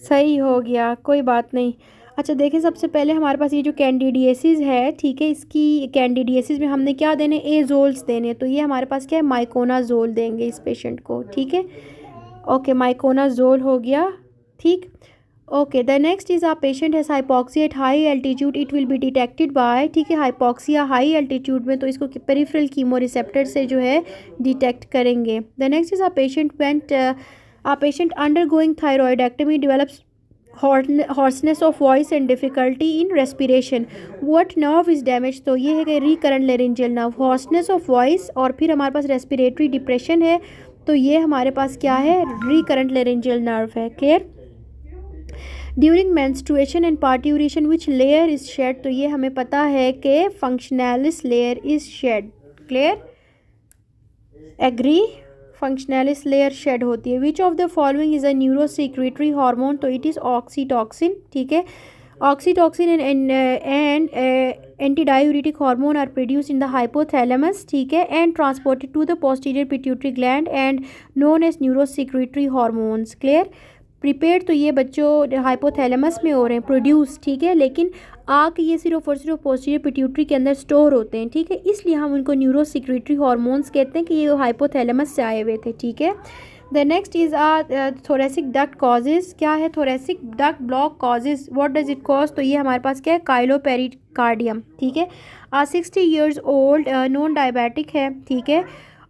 सही हो गया, कोई बात नहीं। अच्छा देखें, सबसे पहले हमारे पास ये जो कैंडिडियासिस है, ठीक है, इसकी कैंडिडियासिस में हमने क्या देने, एजोल्स देने, तो ये हमारे पास क्या है, माइकोनाजोल देंगे इस पेशेंट को, ठीक है। ओके, माइकोनाजोल हो गया, ठीक। Okay, the next is a patient has hypoxia at high altitude, it will be detected by, ठीक है, हाइपॉक्सिया हाई एल्टीट्यूड में तो इसको पेरिफेरल कीमो रिसेप्टर से जो है डिटेक्ट करेंगे। The next is a patient undergoing thyroidectomy develops hoarseness of voice and difficulty in respiration. What nerve is damaged? तो ये है कि recurrent laryngeal nerve, hoarseness of voice, और फिर हमारे पास respiratory depression है, तो ये हमारे पास क्या है, recurrent laryngeal nerve है। Clear? During menstruation and parturition which layer is shed? तो ये हमें पता है कि functionalis layer is shed। Clear? Agree? Functionalis layer shed होती है। Which of the following is a neurosecretory hormone? तो इट इज़ ऑक्सीटॉक्सिन, ठीक है। Oxytocin and anti diuretic hormone are produce in the hypothalamus, ठीक है, and transported to the posterior pituitary gland and known as neurosecretory hormones. Clear? Prepare तो ये बच्चों hypothalamus में हो रहे हैं प्रोड्यूस, ठीक है, लेकिन आके ये सिर्फ और सिर्फ पोस्टीरियर पिट्यूटरी के अंदर स्टोर होते हैं, ठीक है, इसलिए हम उनको न्यूरोसिक्रेटरी हार्मोन्स कहते हैं कि ये हाइपोथैलेमस से आए हुए थे, ठीक है। The next is thoracic duct causes. क्या है thoracic duct block causes? What does it cause? तो ये हमारे पास क्या है, काइलोपेरिकार्डियम, ठीक है। 60 ईयर्स ओल्ड नॉन डायबिटिक है, ठीक है,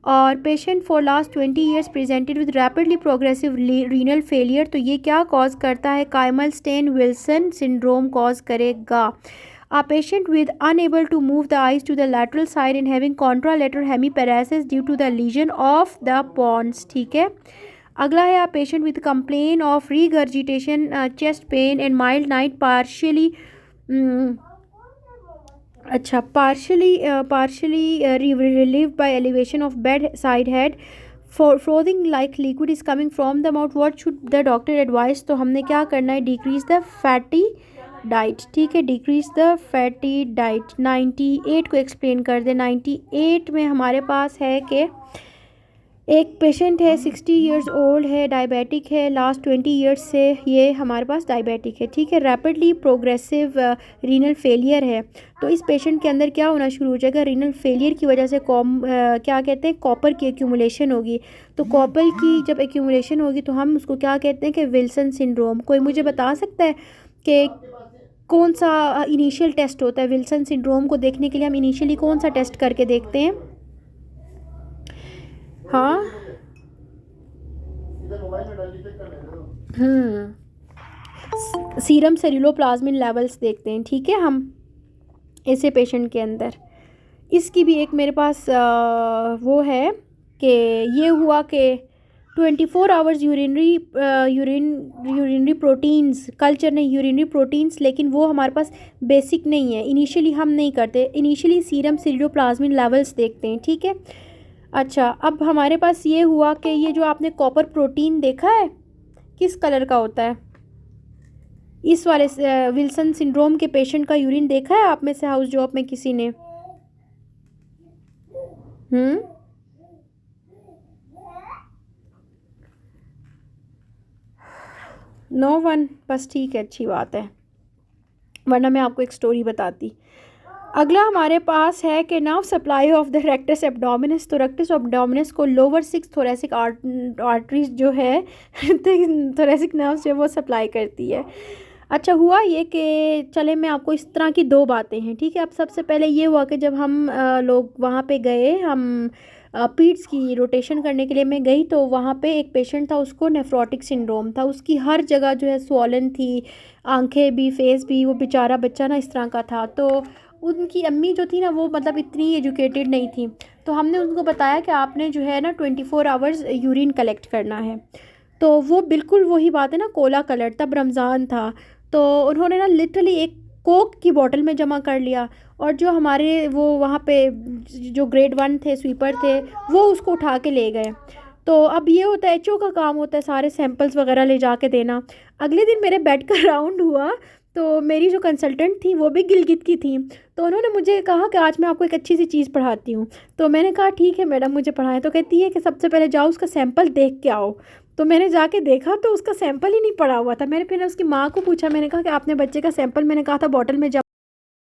और patient for last 20 years presented with rapidly progressive renal failure, तो ये क्या कॉज करता है, Kimmelstiel Wilson syndrome cause करेगा। A patient with unable to move the eyes to the lateral side and having contralateral hemiparesis due to the lesion of the pons, ठीक है। अगला है, a patient with complaint of regurgitation, chest pain and mild night partially अच्छा partially relieved by elevation of bedside head, for frothing like liquid is coming from the mouth, what should the doctor advise? तो हमने क्या करना है, decrease the fatty diet, ठीक है, decrease the fatty diet. 98 को explain कर दे। 98 में हमारे पास है कि एक पेशेंट है 60 ईयर्स ओल्ड है, डायबिटिक है, लास्ट 20 ईयर्स से ये हमारे पास डायबिटिक है, ठीक है, रैपिडली प्रोग्रेसिव रीनल फेलियर है। तो इस पेशेंट के अंदर क्या होना शुरू हो जाएगा, रीनल फेलियर की वजह से क्या कहते हैं, कॉपर की एक्यूमुलेशन होगी। तो कॉपर की जब एक्यूमुलेशन होगी तो हम उसको क्या कहते हैं कि विल्सन सिंड्रोम। कोई मुझे बता सकता है कि कौन सा इनिशियल टेस्ट होता है विल्सन सिंड्रोम को देखने के लिए? हम इनिशियली कौन सा टेस्ट करके देखते हैं? हाँ, सीरम सेरुलोप्लाज्मिन लेवल्स देखते हैं, ठीक है, हम ऐसे पेशेंट के अंदर। इसकी भी एक मेरे पास वो है कि ये हुआ कि 24 आवर्स यूरिनरी प्रोटीन्स कल्चर नहीं, यूरिनरी प्रोटीन्स, लेकिन वो हमारे पास बेसिक नहीं है, इनिशियली हम नहीं करते, इनिशियली सीरम सेरुलोप्लाज्मिन लेवल्स देखते हैं, ठीक है। अच्छा, अब हमारे पास ये हुआ कि ये जो आपने कॉपर प्रोटीन देखा है किस कलर का होता है? इस वाले विल्सन सिंड्रोम के पेशेंट का यूरिन देखा है आप में से हाउस जॉब में किसी ने? नो वन, बस ठीक है, अच्छी बात है, वरना मैं आपको एक स्टोरी बताती। अगला हमारे पास है कि nerve supply of the rectus abdominis. तो रेक्टस एब्डोमिनस को लोअर 6 थोरेसिक आर्टरीज जो है थोरेसिक नर्व्स जो वो सप्लाई करती है। अच्छा, हुआ ये कि चले मैं आपको इस तरह की दो बातें हैं, ठीक है। अब सबसे पहले ये हुआ कि जब हम लोग वहाँ पे गए, हम पीड्स की रोटेशन करने के लिए मैं गई, तो वहाँ पे एक पेशेंट था, उसको नेफ्रोटिक सिंड्रोम था, उसकी हर जगह जो है स्वॉलन थी, आंखें भी, फेस भी, वो बेचारा बच्चा ना इस तरह का था। तो उनकी अम्मी जो थी ना वो मतलब इतनी एजुकेटेड नहीं थी, तो हमने उनको बताया कि आपने जो है ना 24 आवर्स यूरिन कलेक्ट करना है। तो वो बिल्कुल वही बात है ना, कोला कलर, तब रमज़ान था, तो उन्होंने ना लिटरली एक कोक की बोतल में जमा कर लिया, और जो हमारे वो वहाँ पे जो ग्रेड 1 थे, स्वीपर थे, वो उसको उठा के ले गए। तो अब ये होता है, एचओ का काम होता है सारे सैंपल्स वगैरह ले जा के देना। अगले दिन मेरे बेड का राउंड हुआ, तो मेरी जो कंसल्टेंट थी वो भी गिलगित की थी, तो उन्होंने मुझे कहा कि आज मैं आपको एक अच्छी सी चीज़ पढ़ाती हूँ। तो मैंने कहा ठीक है मैडम, मुझे पढ़ाएं। तो कहती है कि सबसे पहले जाओ उसका सैंपल देख के आओ। तो मैंने जाके देखा तो उसका सैंपल ही नहीं पड़ा हुआ था। मैंने फिर उसकी माँ को पूछा, मैंने कहा कि आपने बच्चे का सैंपल, मैंने कहा था बॉटल में